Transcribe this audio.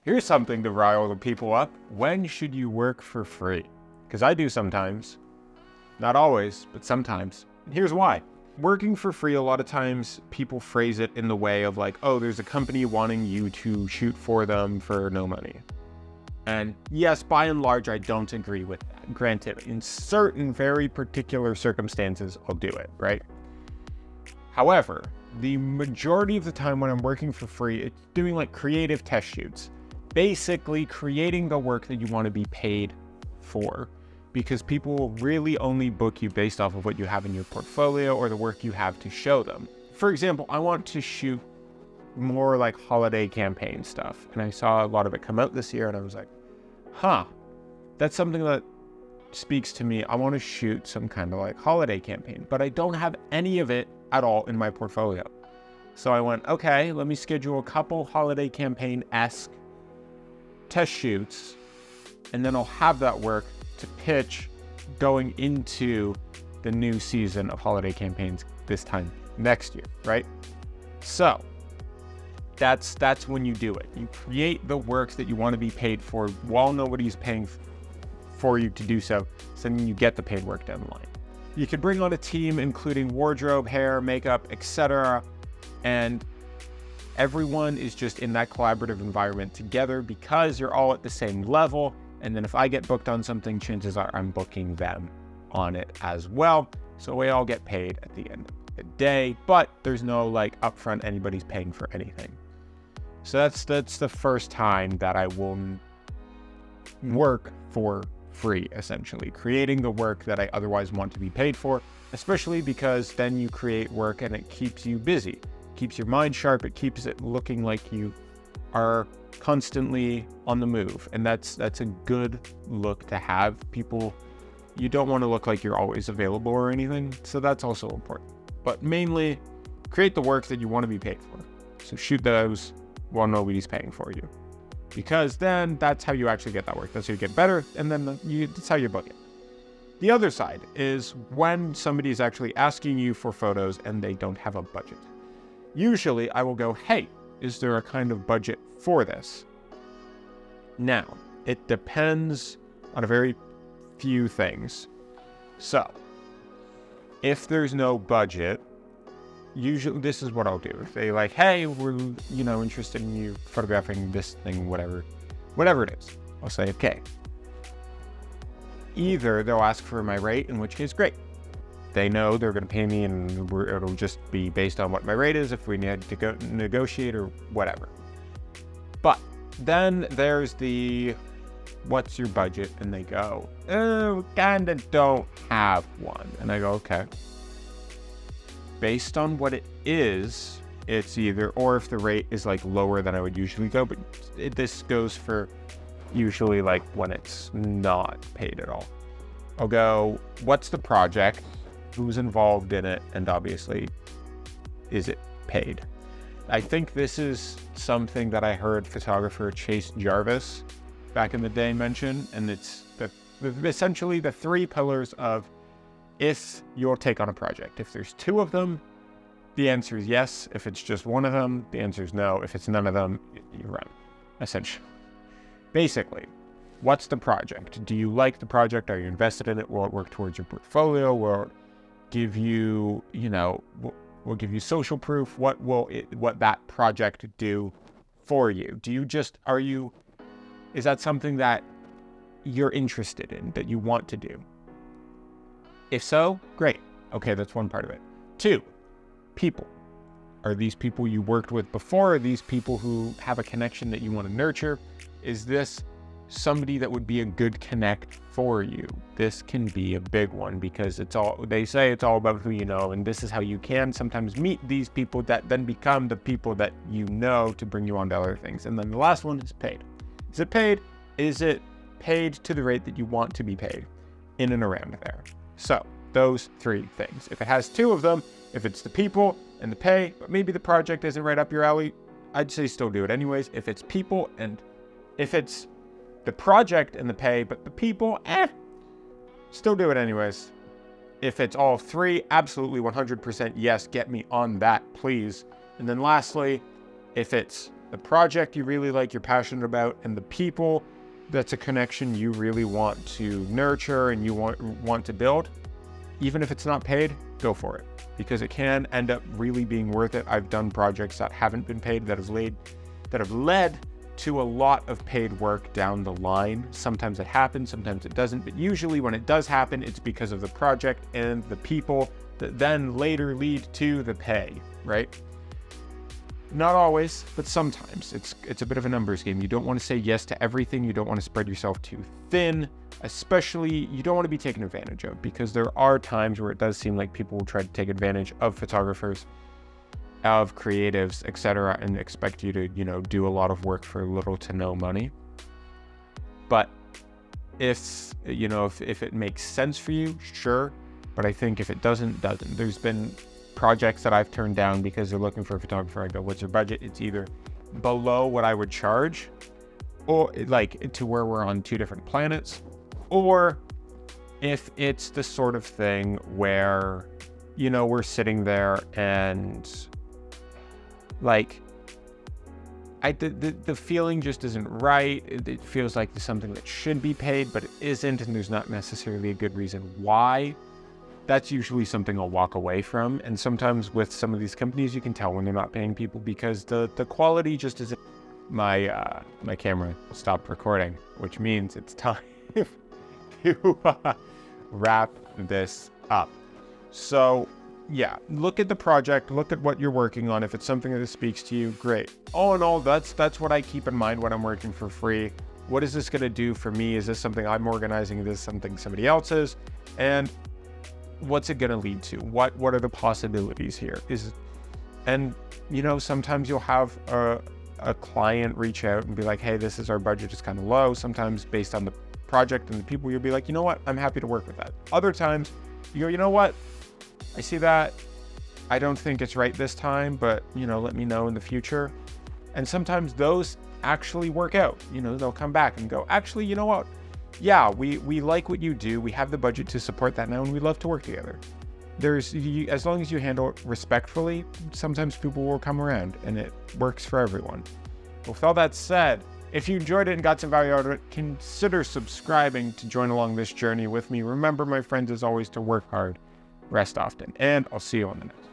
Here's something to rile the people up. When should you work for free? Because I do sometimes. Not always, but sometimes. And here's why. Working for free, a lot of times people phrase it in the way of like, oh, there's a company wanting you to shoot for them for no money. And yes, by and large, I don't agree with that. Granted, in certain very particular circumstances, I'll do it, right? However, the majority of the time when I'm working for free, it's doing like creative test shoots. Basically creating the work that you want to be paid for, because people will really only book you based off of what you have in your portfolio or the work you have to show them. For example, I want to shoot more like holiday campaign stuff, and I saw a lot of it come out this year, and I was like, that's something that speaks to me. I want to shoot some kind of like holiday campaign, but I don't have any of it at all in my portfolio. So I went, okay, let me schedule a couple holiday campaign-esque test shoots, and then I'll have that work to pitch going into the new season of holiday campaigns this time next year, right? So that's when you do it. You create the works that you want to be paid for while nobody's paying for you to do so, so then you get the paid work down the line. You could bring on a team including wardrobe, hair, makeup, etc., and everyone is just in that collaborative environment together because you're all at the same level. And then if I get booked on something, chances are I'm booking them on it as well. So we all get paid at the end of the day, but there's no like upfront anybody's paying for anything. So that's the first time that I will work for free, essentially creating the work that I otherwise want to be paid for, especially because then you create work and it keeps you busy. Keeps your mind sharp. It keeps it looking like you are constantly on the move, and that's a good look to have. People, you don't want to look like you're always available or anything, so that's also important. But mainly, create the work that you want to be paid for. So shoot those while nobody's paying for you, because then that's how you actually get that work. That's how you get better, and then that's how you book it. The other side is when somebody is actually asking you for photos and they don't have a budget. Usually I will go, hey, is there a kind of budget for this? Now, it depends on a very few things. So, if there's no budget, usually this is what I'll do. If they like, hey, we're, interested in you photographing this thing, whatever it is, I'll say, okay. Either they'll ask for my rate, in which case, great. They know they're going to pay me, and it'll just be based on what my rate is if we need to go negotiate or whatever. But then there's the, what's your budget? And they go, oh, kinda don't have one. And I go, okay. Based on what it is, it's either, or if the rate is like lower than I would usually go, but this goes for usually like when it's not paid at all. I'll go, what's the project? Who's involved in it, and obviously, is it paid? I think this is something that I heard photographer Chase Jarvis back in the day mention, and it's essentially the three pillars of if you'll take on a project. If there's two of them, the answer is yes. If it's just one of them, the answer is no. If it's none of them, you run, essentially. Basically, what's the project? Do you like the project? Are you invested in it? Will it work towards your portfolio? Will it give you, will give you social proof? What that project do for you? Is that something that you're interested in, that you want to do? If so, great. Okay, that's one part of it. 2, people. Are these people you worked with before? Are these people who have a connection that you want to nurture? Is this somebody that would be a good connect for you? This can be a big one, because they say it's all about who you know, and this is how you can sometimes meet these people that then become the people that you know to bring you on to other things. And then the last one is paid. Is it paid? Is it paid to the rate that you want to be paid, in and around there? So those 3 things. If it has 2 of them, if it's the people and the pay, but maybe the project isn't right up your alley, I'd say still do it anyways. If it's people, and if it's the project and the pay, but the people, still do it anyways. If it's all 3, absolutely 100% yes, get me on that, please. And then lastly, if it's the project you really like, you're passionate about, and the people that's a connection you really want to nurture and you want to build, even if it's not paid, go for it, because it can end up really being worth it. I've done projects that haven't been paid that have led to a lot of paid work down the line. Sometimes it happens, sometimes it doesn't, but usually when it does happen, it's because of the project and the people that then later lead to the pay, right? Not always, but sometimes. It's a bit of a numbers game. You don't want to say yes to everything. You don't want to spread yourself too thin, especially you don't want to be taken advantage of, because there are times where it does seem like people will try to take advantage of photographers, of creatives, etc., and expect you to, do a lot of work for little to no money. But if it makes sense for you, sure. But I think if it doesn't. There's been projects that I've turned down because they're looking for a photographer. I go, what's your budget? It's either below what I would charge, or like to where we're on two different planets, or if it's the sort of thing where, we're sitting there and like, the feeling just isn't right. It feels like there's something that should be paid, but it isn't, and there's not necessarily a good reason why. That's usually something I'll walk away from. And sometimes with some of these companies, you can tell when they're not paying people because the quality just isn't. My camera stopped recording, which means it's time to wrap this up. So yeah, look at the project, look at what you're working on. If it's something that speaks to you, great. All in all, that's what I keep in mind when I'm working for free. What is this going to do for me? Is this something I'm organizing? Is this something somebody else is? And what's it going to lead to? What are the possibilities here? Sometimes you'll have a client reach out and be like, hey, this is our budget, it's kind of low. Sometimes based on the project and the people, you'll be like, you know what, I'm happy to work with that. Other times you go, you know what, I see that, I don't think it's right this time, but let me know in the future. And sometimes those actually work out. They'll come back and go, actually, you know what, yeah, we like what you do. We have the budget to support that now, and we love to work together. As long as you handle it respectfully, sometimes people will come around, and it works for everyone. With all that said, if you enjoyed it and got some value out of it, consider subscribing to join along this journey with me. Remember, my friends, as always, to work hard, rest often, and I'll see you on the next one.